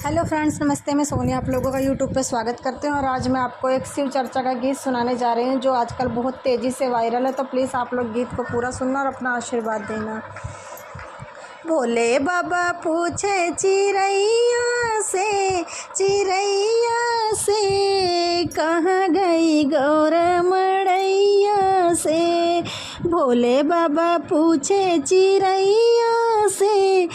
Hello friends, नमस्ते। मैं सोनिया आप लोगों का यूट्यूब पे स्वागत करती हूँ और आज मैं आपको एक शिव चर्चा का गीत सुनाने जा रही हूँ जो आजकल बहुत तेज़ी से वायरल है। तो प्लीज़ आप लोग गीत को पूरा सुनना और अपना आशीर्वाद देना। भोले बाबा पूछे चिड़ैया से कहाँ गई गौर मड़ैया से। भोले बाबा पूछे चिड़ैया से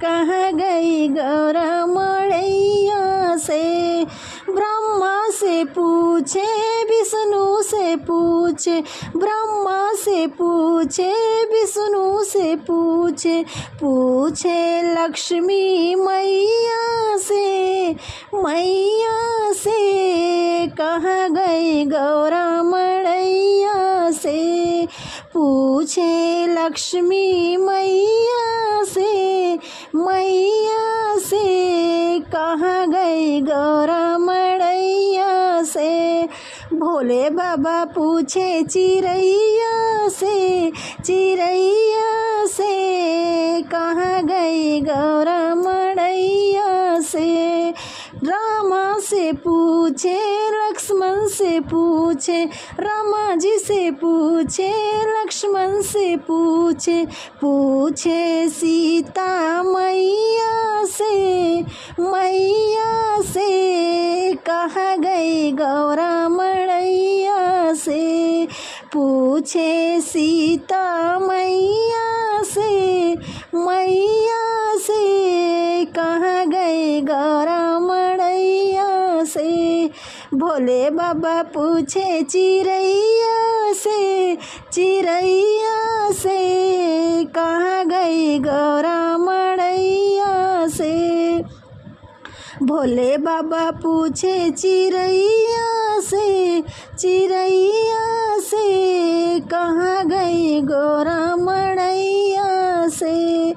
कहाँ गई गौर मड़ैया से। ब्रह्मा से पूछे विष्णु से पूछे, ब्रह्मा से पूछे विष्णु से पूछे लक्ष्मी मैया से कहाँ गई गौरा मड़ैया से। पूछे लक्ष्मी मैया से कहाँ गई गौरा मड़ैया से। भोले बाबा पूछे चिड़ैया से कहाँ गई गौरा मड़ैया से। रामा से पूछे लक्ष्मण से पूछे, रामा जी से पूछे लक्ष्मण से पूछे सीता मैया से कहाँ गई गौरा मड़ैया से। पूछे सीता मैया से कहाँ गई गौरा मड़ैया से। भोले बाबा पूछे चिड़ैया से कहाँ गई गौरा मड़ैया से। भोले बाबा पूछे चिड़ैया से कहाँ गई गौरा मड़ैया से।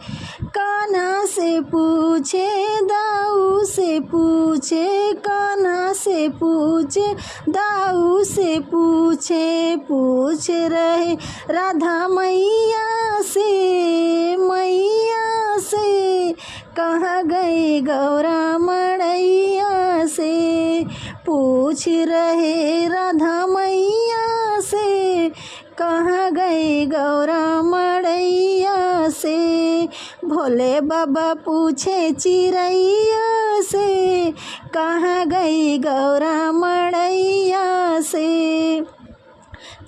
कान्हा से पूछे दाऊ से पूछे, कान्हा से पूछे दाऊ से पूछ रहे राधा मैया से कहाँ गई गौरा मड़ैया से। पूछ रहे राधा मैया से कहाँ गई गौरा मड़ैया से। भोले बाबा पूछे चिड़ैया से कहाँ गई गौरा मड़ैया से।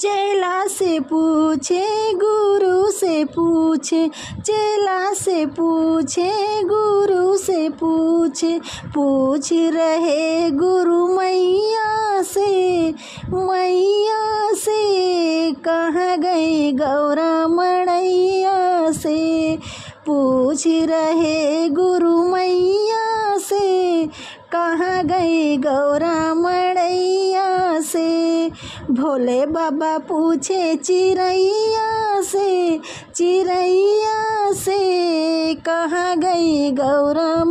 चेला से पूछे गुरु से पूछे, चेला से पूछे गुरु से पूछ रहे गुरु मैया से कहाँ गई गौरा मड़ैया से। पूछ रहे गुरु मैया से कहाँ गई गौरा मड़ैया से। भोले बाबा पूछे चिड़ैया से कहाँ गई गौरा